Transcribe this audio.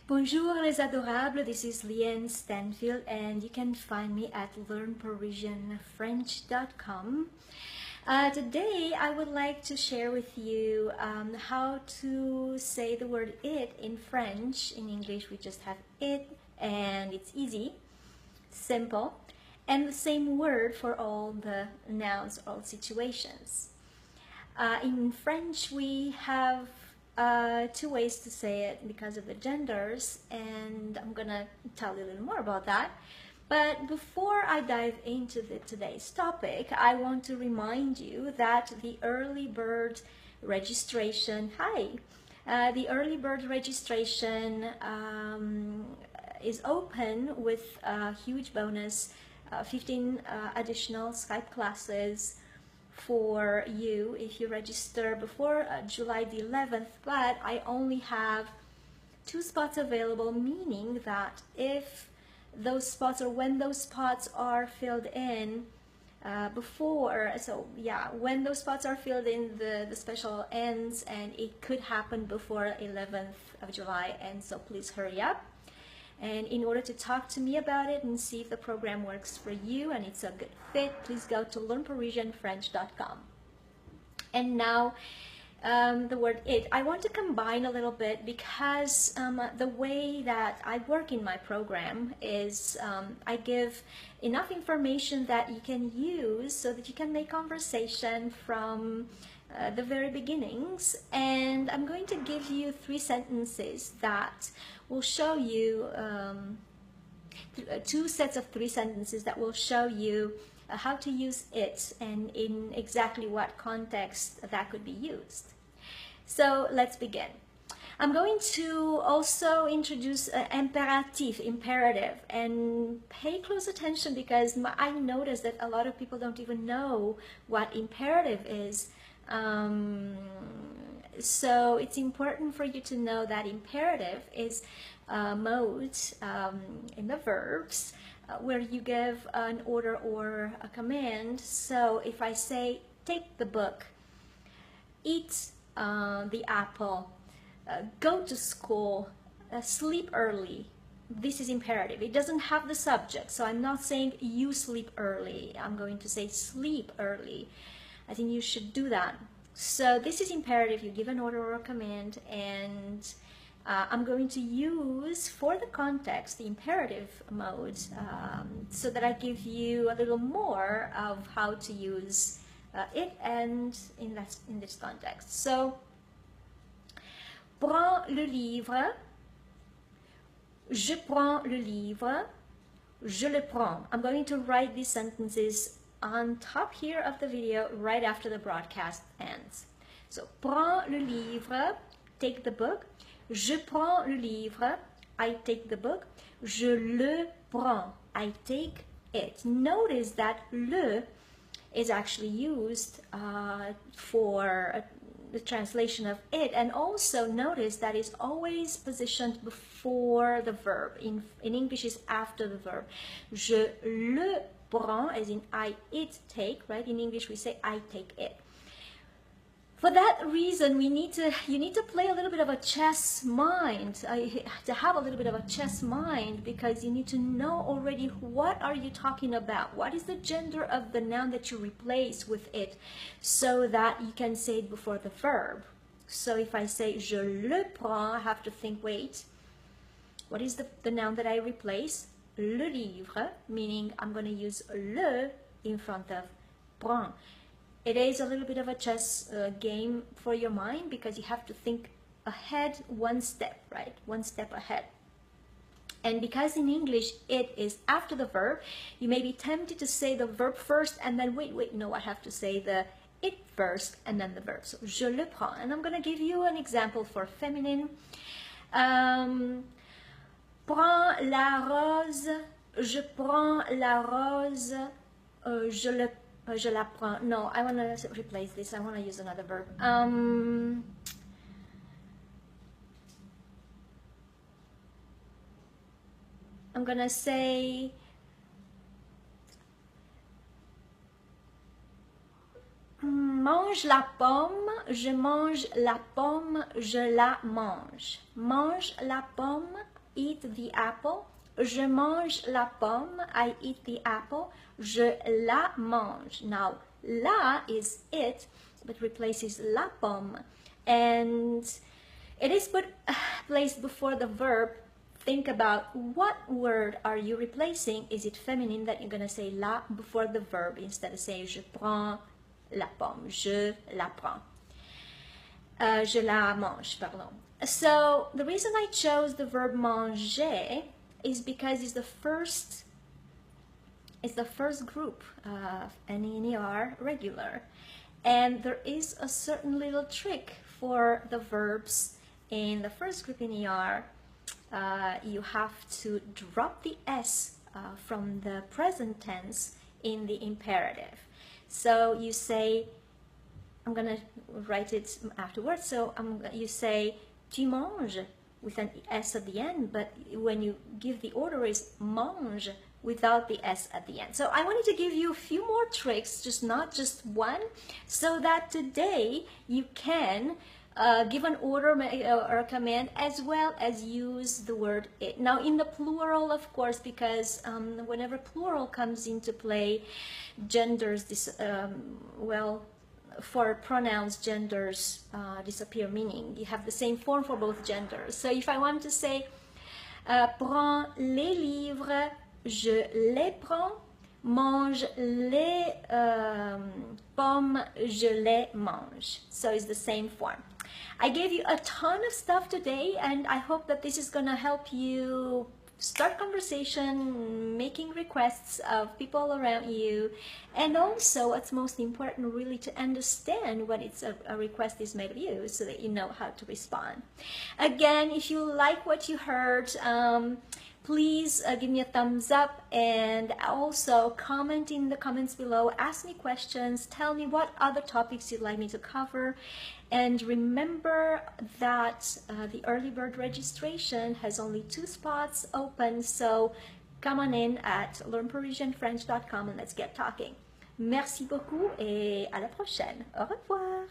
Bonjour les adorables, this is Llyane Stanfield and you can find me at learnparisianfrench.com. Today I would like to share with you how to say the word it in French. In English we just have it and it's easy, simple, and the same word for all the nouns, all situations. In French we have two ways to say it because of the genders, and I'm gonna tell you a little more about that. But before I dive into today's topic, I want to remind you that the early bird registration, the early bird registration is open with a huge bonus, 15 additional Skype classes for you if you register before July the 11th, but I only have 2 spots available, meaning that if those spots or when those spots are filled in when those spots are filled in, the special ends, and it could happen before 11th of July, and so please hurry up. And in order to talk to me about it and see if the program works for you and it's a good fit, please go to learnparisianfrench.com. And now the word it. I want to combine a little bit because the way that I work in my program is I give enough information that you can use so that you can make conversation from the very beginnings, and I'm going to give you 3 sentences that will show you 2 sets of 3 sentences that will show you how to use it and in exactly what context that could be used. So let's begin. I'm going to also introduce imperative, and pay close attention because I noticed that a lot of people don't even know what imperative is. So it's important for you to know that imperative is a mode in the verbs where you give an order or a command. So if I say take the book, eat the apple, go to school, sleep early, this is imperative. It doesn't have the subject, so I'm not saying you sleep early. I'm going to say sleep early. I think you should do that. So this is imperative. You give an order or a command, and I'm going to use for the context the imperative mode so that I give you a little more of how to use it and in this context. So, prends le livre, je prends le livre, je le prends. I'm going to write these sentences on top here of the video right after the broadcast ends. So, prends le livre, take the book. Je prends le livre, I take the book. Je le prends, I take it. Notice that le is actually used for the translation of it, and also notice that it's always positioned before the verb. In English it's after the verb. Je le prends, as in I, it, take, right? In English we say I take it. For that reason, you need to play a little bit of a chess mind, to have a little bit of a chess mind, because you need to know already what are you talking about, what is the gender of the noun that you replace with it, so that you can say it before the verb. So if I say je le prends, I have to think, wait, what is the noun that I replace? Le livre, meaning I'm going to use le in front of prends. It is a little bit of a chess game for your mind, because you have to think ahead 1 step, right? 1 step ahead. And because in English it is after the verb, you may be tempted to say the verb first and then wait, no, I have to say the it first and then the verb. So, je le prends. And I'm going to give you an example for feminine. Prends la rose, je prends la rose, je la prends. No, I want to replace this. I want to use another verb. I'm going to say mange la pomme, je mange la pomme, je la mange. Mange la pomme, eat the apple. Je mange la pomme. I eat the apple. Je la mange. Now, la is it, but replaces la pomme. And it is placed before the verb. Think about what word are you replacing. Is it feminine that you're going to say la before the verb instead of saying je prends la pomme. Je la prends. Je la mange, pardon. So the reason I chose the verb manger is because it's the first group of NER regular, and there is a certain little trick for the verbs in the first group in ER. You have to drop the S from the present tense in the imperative. So you say, I'm gonna write it afterwards. So you say tu manges with an S at the end, but when you give the order is mange without the S at the end. So I wanted to give you a few more tricks, not just one, so that today you can give an order or a command as well as use the word it. Now in the plural, of course, because whenever plural comes into play, genders for pronouns, genders disappear, meaning you have the same form for both genders. So if I want to say prends les livres, je les prends. Mange les pommes, je les mange. So it's the same form. I gave you a ton of stuff today, and I hope that this is gonna help you start conversation, making requests of people around you, and also what's most important, really to understand when it's a request is made of you, so that you know how to respond. Again, if you like what you heard, please give me a thumbs up, and also comment in the comments below, ask me questions, tell me what other topics you'd like me to cover. And remember that the early bird registration has only 2 spots open, so come on in at learnparisianfrench.com and let's get talking. Merci beaucoup et à la prochaine. Au revoir.